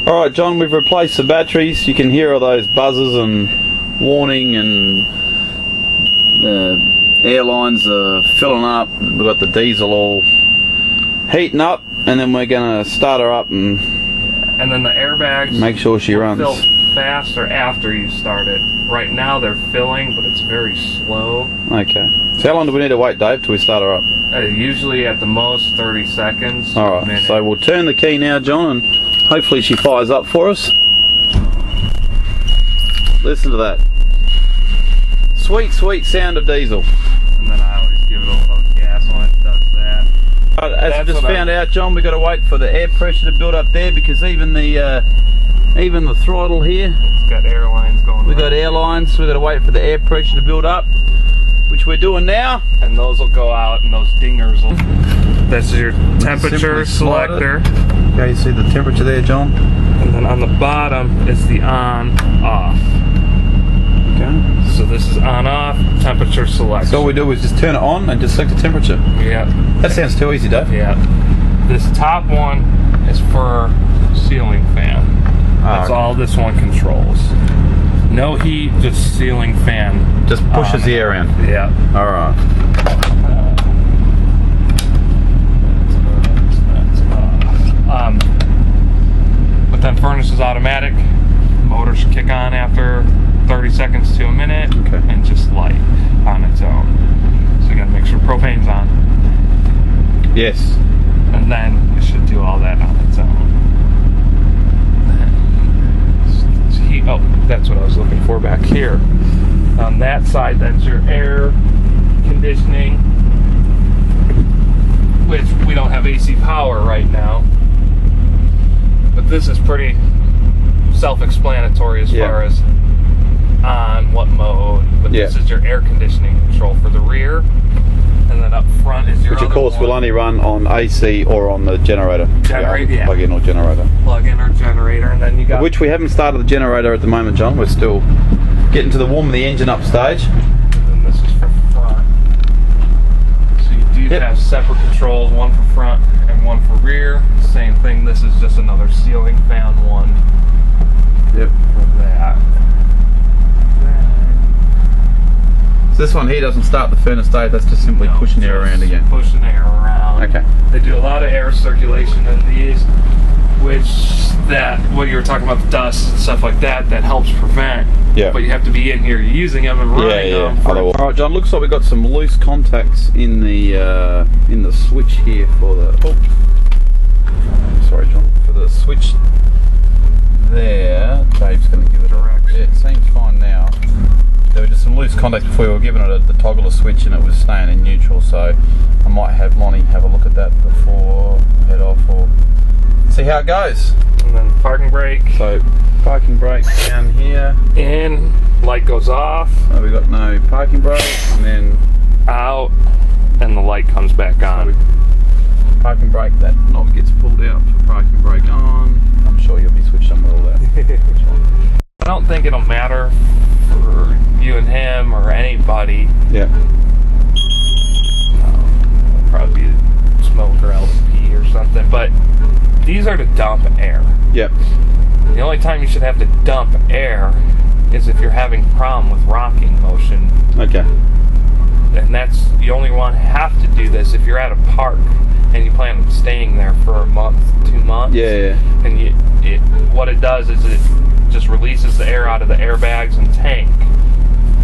Alright John, we've replaced the batteries. You can hear all those buzzes and warning, and the airlines are filling up. We've got the diesel all heating up, and then we're going to start her up and then the airbags make sure she runs. Fill faster after you start it. Right now they're filling, but it's very slow. Okay. So how long do we need to wait, Dave, till we start her up? Usually at the most 30 seconds. Alright, so we'll turn the key now, John, and hopefully she fires up for us. Listen to that. Sweet, sweet sound of diesel. And then I always give it a little gas when it does that. As we just found out, John, we've got to wait for the air pressure to build up there, because even the throttle here, it's got airlines going. We've got airlines, so we've got to wait for the air pressure to build up, which we're doing now. And those will go out, and those dingers will. This is your temperature selector. Okay, you see the temperature there, John? And then on the bottom is the on-off. Okay. So this is on-off, temperature selection. So all we do is just turn it on and just select the temperature. Yeah. That sounds too easy, Dave. Yeah. This top one is for ceiling fan. That's all this one controls. No heat, just ceiling fan. Just pushes the air around. Yeah. Alright. But then furnace is automatic. Motor should kick on after 30 seconds to a minute, and just light on its own. So you gotta make sure propane's on. Yes. And then it should do all that on its own. Oh, that's what I was looking for back here. On that side, that's your air conditioning, which we don't have AC power right now. But this is pretty self-explanatory as far as on what mode. But this is your air conditioning control for the rear. And then up front is your Which of course will only run on AC or on the generator. Plug-in or generator. Plug-in or generator, and then you got... Which we haven't started the generator at the moment, John. We're still getting to the warming the engine up stage. And this is for front. So you do have separate controls, one for front and one for rear. Same thing, this is just another ceiling fan one. Yep. For that. So this one here doesn't start the furnace, Dave, that's just simply pushing air around again. Pushing air around. Okay. They do a lot of air circulation in these, which what you were talking about, the dust and stuff like that, that helps prevent. Yeah. But you have to be in here using them and running them. Alright, John, looks like we've got some loose contacts in the switch here for the... Oh. Sorry, John. For the switch there, Dave's going to give it a direction. It seems fine now. There were just some loose contacts before we were giving it the toggle switch, and it was staying in neutral, so I might have Lonnie have a look at that before I head off, or see how it goes. And then parking brake. So parking brake down here. In, light goes off. So we got no parking brake, and then out, and the light comes back on. So parking brake, that knob gets pulled out for parking brake on. I'm sure you'll be switched on with all that. I don't think it'll matter for you and him or anybody. Yeah. It'll probably be smoke or LP or something, but these are to dump air. Yep. The only time you should have to dump air is if you're having a problem with rocking motion. Okay. And you only have to do this if you're at a park and you plan on staying there for a month, 2 months. Yeah. And what it does is it just releases the air out of the airbags and tank,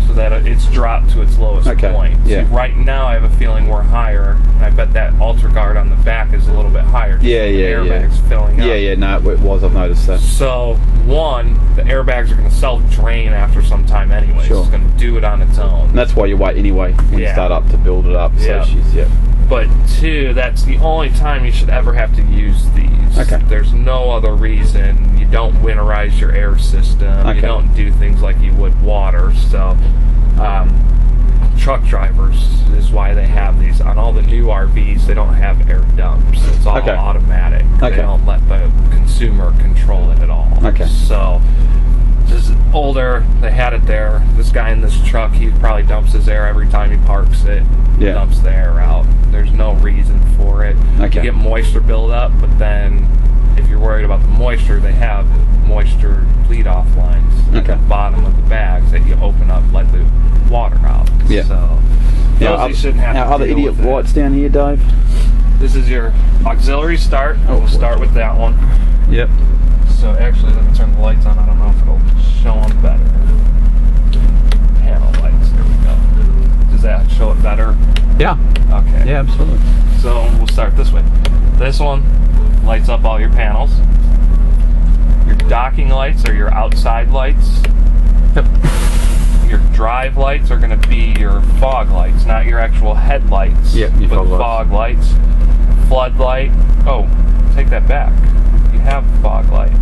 so that it's dropped to its lowest point. Yeah. See, right now I have a feeling we're higher, and I bet that UltraGuard on the back is a little bit higher. The airbags filling up. Yeah, no, it was. I've noticed that. So, one, the airbags are going to self-drain after some time anyway. Sure. So it's going to do it on its own. And that's why you wait anyway when you start up to build it up. So But two, that's the only time you should ever have to use these. Okay. There's no other reason. You don't winterize your air system. Okay. You don't do things like you would water. So, truck drivers is why they have these. On all the new RVs, they don't have air dumps. It's all automatic. They don't let the consumer control it at all. Okay. So, just older, they had it there. This guy in this truck, he probably dumps his air every time he parks it. Yeah. Dumps the air out. There's no reason for it. Okay. You get moisture buildup, but then if you're worried about the moisture, they have Yeah. So Now, you shouldn't have to other deal idiot with it. lights down here, Dave. This is your auxiliary start. We'll start with that one. Yep. So actually, let me turn the lights on. I don't know if it'll show them better. Panel lights. There we go. Does that show it better? Yeah. Okay. Yeah, absolutely. So we'll start this way. This one lights up all your panels. Your docking lights are your outside lights. Yep. Your drive lights are going to be your fog lights, not your actual headlights. Yep, your but fog lights. fog lights. Floodlight. Oh, take that back. You have fog light.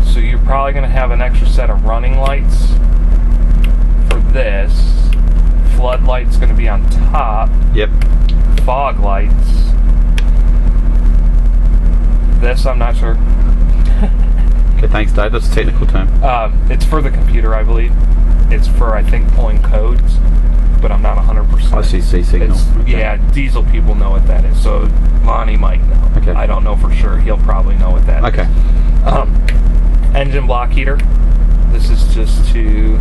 So you're probably going to have an extra set of running lights for this. Floodlight's going to be on top. Yep. Fog lights. This, I'm not sure. Okay, thanks, Dave. That's a technical term. It's for the computer, I believe. It's for, I think, pulling codes, but I'm not 100%. ICC signal. Okay. Yeah, diesel people know what that is, so Lonnie might know. Okay. I don't know for sure. He'll probably know what that is. Okay. Engine block heater. This is just to...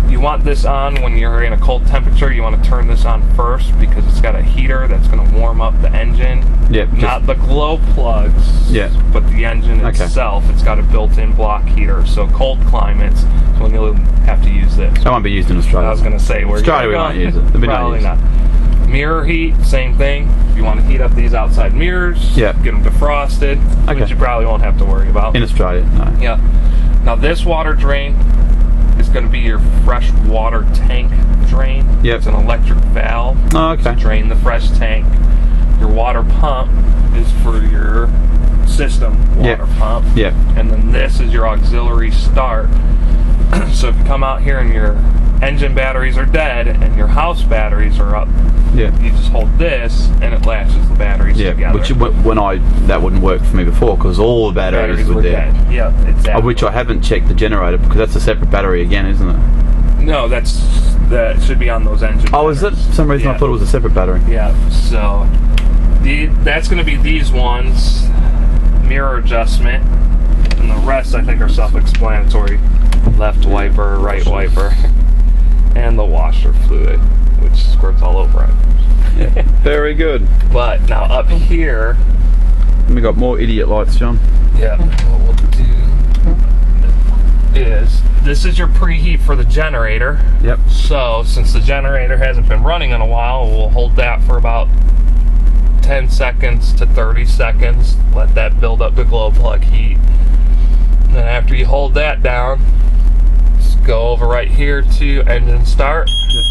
You want this on when you're in a cold temperature. You want to turn this on first because it's got a heater that's going to warm up the engine. Yep. Not the glow plugs, Yeah. but the engine Okay. itself. It's got a built-in block heater. So cold climates is when you'll have to use this. That won't be used in Australia. I was going to say where Australia we you're won't going. use it. There'll be no Probably use. not. Mirror heat, same thing. If you want to heat up these outside mirrors, Yeah. get them defrosted, Okay. which you probably won't have to worry about. In Australia, no. Yeah. Now this water drain is going to be your fresh water tank drain. Yep. It's an electric valve Oh, to okay. drain the fresh tank. Your water pump is for your system water Yep. pump. Yep. And then this is your auxiliary start. So if you come out here and your engine batteries are dead and your house batteries are up, Yeah. you just hold this and it latches the batteries Yeah. together. Which that wouldn't work for me before because all the batteries were dead. Yeah, exactly. Of which I haven't checked the generator because that's a separate battery again, isn't it? No, that should be on those engine. Oh, is it? For some reason I Yeah. thought it was a separate battery. Yeah, so that's going to be these ones, mirror adjustment, and the rest I think are self-explanatory. Left wiper, right wiper, and the washer fluid, which squirts all over it. Yeah. Very good. But now up here, We got more idiot lights, John. yeah, what we'll do is, this is your preheat for the generator. Yep. So, since the generator hasn't been running in a while, we'll hold that for about 10 seconds to 30 seconds. Let that build up the glow plug heat. And then after you hold that down, just go over right here to engine start. Yep.